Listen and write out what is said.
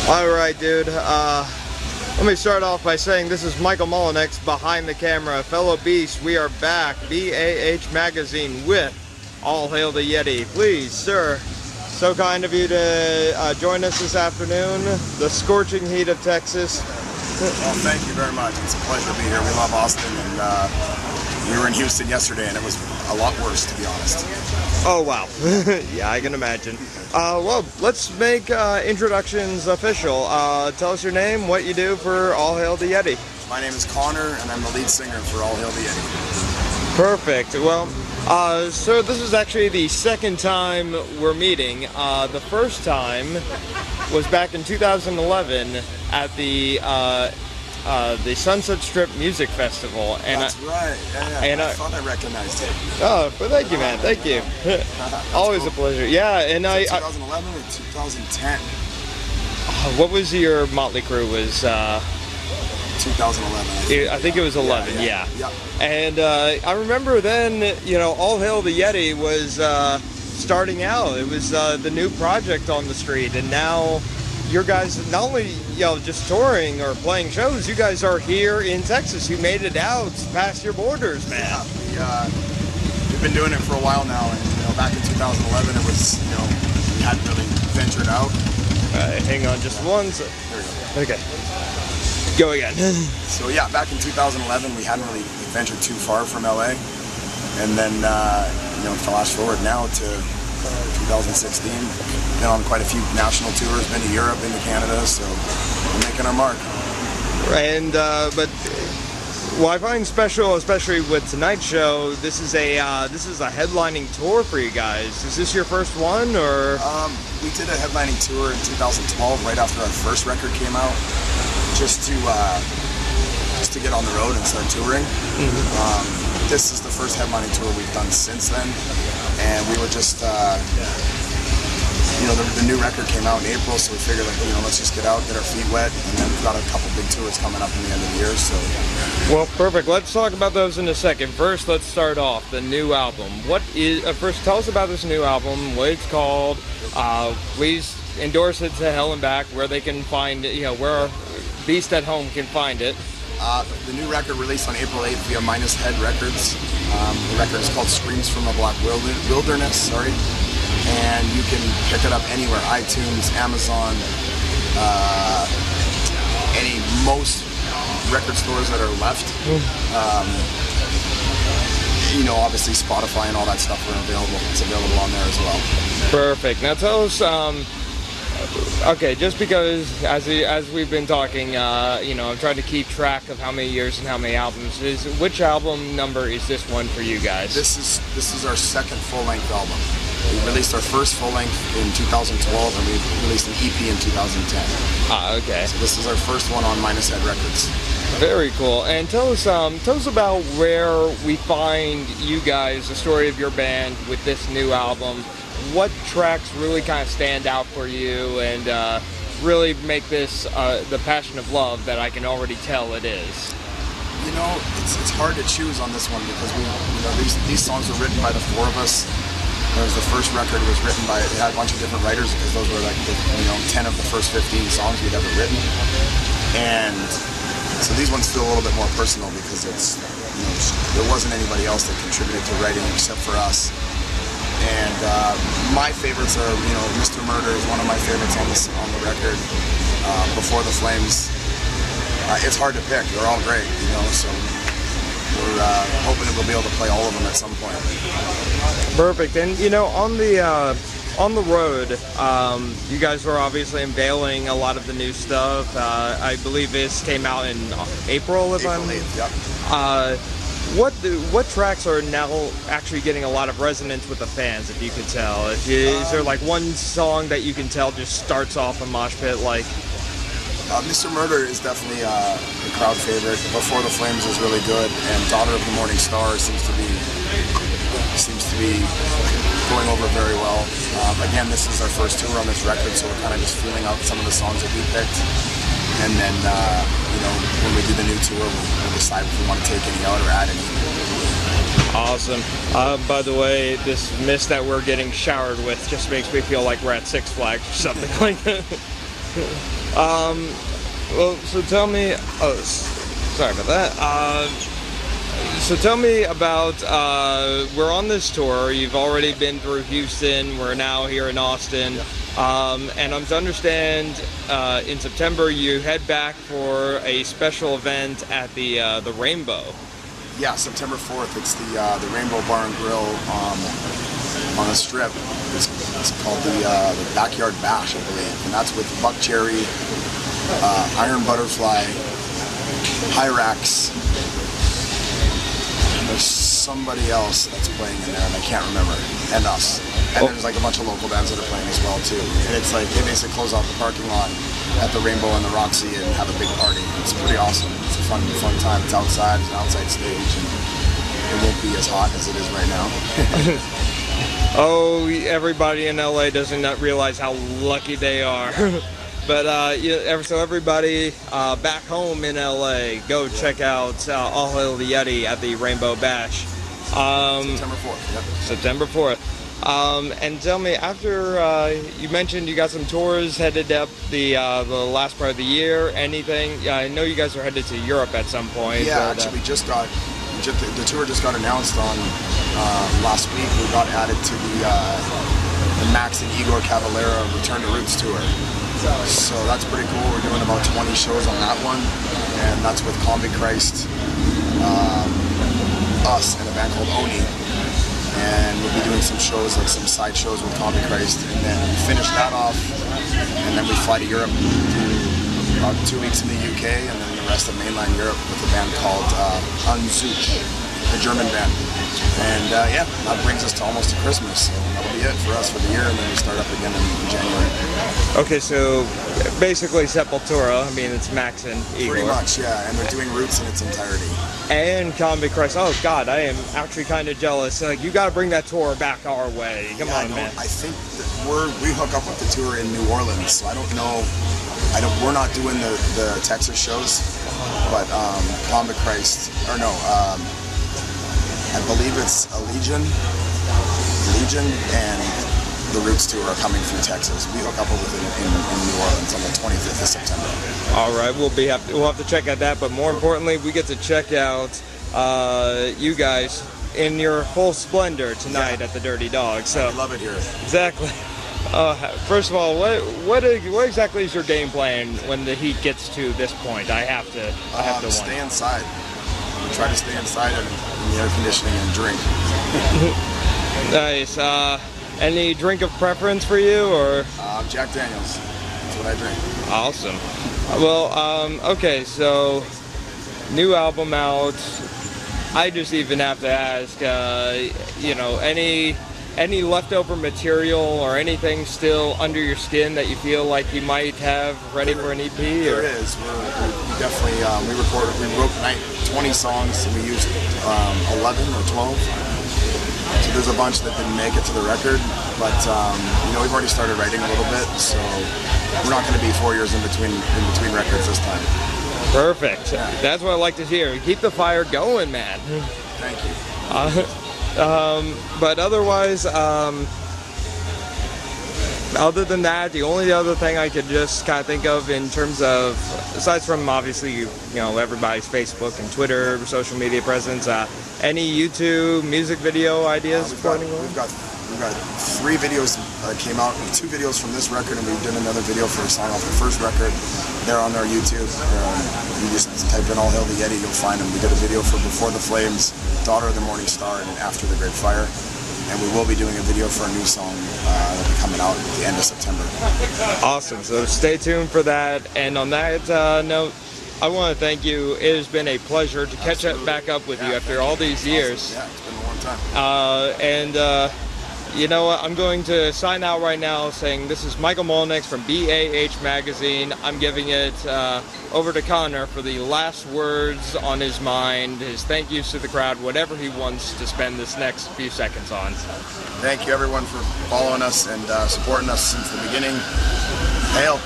Alright, dude. Let me start off by saying this is Michael Mullenix behind the camera. Fellow Beasts, we are back. BAH Magazine with All Hail the Yeti. Please, sir, so kind of you to join us this afternoon. The scorching heat of Texas. Well, thank you very much. It's a pleasure to be here. We love Austin, and we were in Houston yesterday, and it was a lot worse, to be honest. Oh, wow. Yeah, I can imagine. Well, let's make introductions official. Tell us your name, what you do for All Hail the Yeti. My name is Connor, and I'm the lead singer for All Hail the Yeti. Perfect. Well, so this is actually the second time we're meeting. The first time was back in 2011 at the Sunset Strip Music Festival. And that's right. Yeah. And I thought I recognized it. Oh, well, thank you, man. Thank you. Always cool. A pleasure. Yeah, and 2011 or 2010. What was your Motley Crue? Was 2011. I think it was 11. Yeah. And I remember then, you know, All Hail the Yeti was starting out. It was the new project on the street, and now your guys not only, you know, just touring or playing shows, you guys are here in Texas. You made it out past your borders, man. Yeah, we've been doing it for a while now, and you know, back in 2011, it was, you know, we hadn't really ventured out. Hang on, just one second. There we go. Okay, go again. So yeah, back in 2011, we hadn't really ventured too far from LA, and then you know, flash forward now to 2016, been on quite a few national tours, been to Europe, been to Canada, so we're making our mark. And but what I find special, especially with tonight's show, this is a headlining tour for you guys. Is this your first one, or? We did a headlining tour in 2012, right after our first record came out, just to get on the road and start touring. Mm-hmm. This is the first headlining tour we've done since then, and we were just, you know, the new record came out in April, so we figured, like, you know, let's just get out, get our feet wet, and then we've got a couple big tours coming up in the end of the year, so. Well, perfect. Let's talk about those in a second. First, let's start off the new album. What is, first, tell us about this new album, what it's called. Please endorse it to hell and back, where they can find it, you know, where our Beast at Home can find it. The new record released on April 8th via Minus Head Records. The record is called Screams from a Black Wilderness, and you can pick it up anywhere, iTunes, Amazon, most record stores that are left. You know, obviously Spotify and all that stuff are available. It's available on there as well. Perfect. Now tell us, okay, just because as we've been talking, you know, I'm trying to keep track of how many years and how many albums. Which album number is this one for you guys? This is our second full-length album. We released our first full-length in 2012, and we released an EP in 2010. Ah, okay. So this is our first one on Minus Head Records. Very cool. And tell us about where we find you guys, the story of your band with this new album. What tracks really kind of stand out for you and really make this the passion of love that I can already tell it is? You know, it's hard to choose on this one because these songs were written by the four of us. Whereas the first record was written by, it had a bunch of different writers because those were like, 10 of the first 15 songs we'd ever written. And so these ones feel a little bit more personal because it's, you know, there wasn't anybody else that contributed to writing except for us. And my favorites are, you know, Mr. Murder is one of my favorites on the record. Before the Flames, it's hard to pick. They're all great, you know, so we're hoping that we'll be able to play all of them at some point. Perfect. And you know, on the road, you guys were obviously unveiling a lot of the new stuff. I believe this came out in April, if April 8th, yep. What tracks are now actually getting a lot of resonance with the fans, if you could tell? Is there like one song that you can tell just starts off a mosh pit like? Mr. Murder is definitely a crowd favorite. Before the Flames is really good, and Daughter of the Morning Star seems to be going over very well. Again, this is our first tour on this record, so we're kind of just feeling out some of the songs that we picked. And then, you know, when we do the new tour, we'll decide if we want to take any out or add any. Awesome. By the way, this mist that we're getting showered with just makes me feel like we're at Six Flags or something like that. Well, so tell me. Oh, sorry about that. So tell me about. We're on this tour. You've already been through Houston. We're now here in Austin. And I'm to understand in September you head back for a special event at the Rainbow. Yeah, September 4th. It's the Rainbow Bar and Grill on a strip. It's called the Backyard Bash, I believe, and that's with Buck Cherry, Iron Butterfly, Hyrax. And there's somebody else that's playing in there, and I can't remember, and us. And there's like a bunch of local bands that are playing as well too. And it's like they basically close off the parking lot at the Rainbow and the Roxy and have a big party. It's pretty awesome. It's a fun time. It's outside. It's an outside stage, and it won't be as hot as it is right now. Oh, everybody in LA doesn't realize how lucky they are. But so everybody back home in LA, go check out All Hail the Yeti at the Rainbow Bash. September 4th. Yep. September 4th. And tell me, after you mentioned you got some tours headed up the last part of the year, anything? I know you guys are headed to Europe at some point. Yeah, but, actually, the tour just got announced on last week. We got added to the Max and Igor Cavalera Return to Roots tour. So that's pretty cool. We're doing about 20 shows on that one, and that's with Combi Christ, us, and a band called Oni. And we'll be doing some shows, like some side shows with Combi Christ, and then finish that off, and then we fly to Europe, do about 2 weeks in the UK, and then the rest of mainland Europe with a band called Unzuch, a German band. And yeah, that brings us to almost to Christmas, so that'll be it for us for the year, and then we start up again in January. Okay, so basically Sepultura, I mean it's Max and Igor. Pretty much, yeah, and they're doing Roots in its entirety. And Combi Christ. Oh God, I am actually kind of jealous. Like, you got to bring that tour back our way. Come on, man. I think that we hook up with the tour in New Orleans, so I don't know. We're not doing the Texas shows, but Combi Christ, or no, I believe it's Legion, and the Roots tour are coming through Texas. We hook up with it in New Orleans on the 25th of September. All right, we'll have to check out that, but more importantly, we get to check out you guys in your full splendor tonight at the Dirty Dog. So I love it here. Exactly. First of all, what exactly is your game plan when the heat gets to this point? I have to stay inside. Try to stay inside in the air conditioning and drink. Nice. Any drink of preference for you, or? Jack Daniels. That's what I drink. Awesome. Well, okay, so new album out. I just even have to ask, any leftover material or anything still under your skin that you feel like you might have ready for an EP? There is. We definitely we wrote 20 songs, and we used 11 or 12. So there's a bunch that didn't make it to the record, but we've already started writing a little bit, so we're not going to be 4 years in between records this time. Perfect. Yeah. That's what I like to hear. Keep the fire going, man. Thank you. But otherwise, other than that, the only other thing I could just kind of think of in terms of, aside from obviously, everybody's Facebook and Twitter, social media presence, any YouTube music video ideas? We've got 3 videos that came out, 2 videos from this record, and we did another video for a song off the first record. They're on our YouTube. You just type in All Hail the Yeti, you'll find them. We did a video for Before the Flames, Daughter of the Morning Star, and After the Great Fire. And we will be doing a video for a new song that'll be coming out at the end of September. Awesome. So stay tuned for that. And on that note, I want to thank you. It has been a pleasure to catch back up with you after all these years. Yeah, it's been a long time. And you know what? I'm going to sign out right now saying this is Michael Mullenix from BAH Magazine. I'm giving it over to Connor for the last words on his mind, his thank yous to the crowd, whatever he wants to spend this next few seconds on. Thank you, everyone, for following us and supporting us since the beginning. Hail.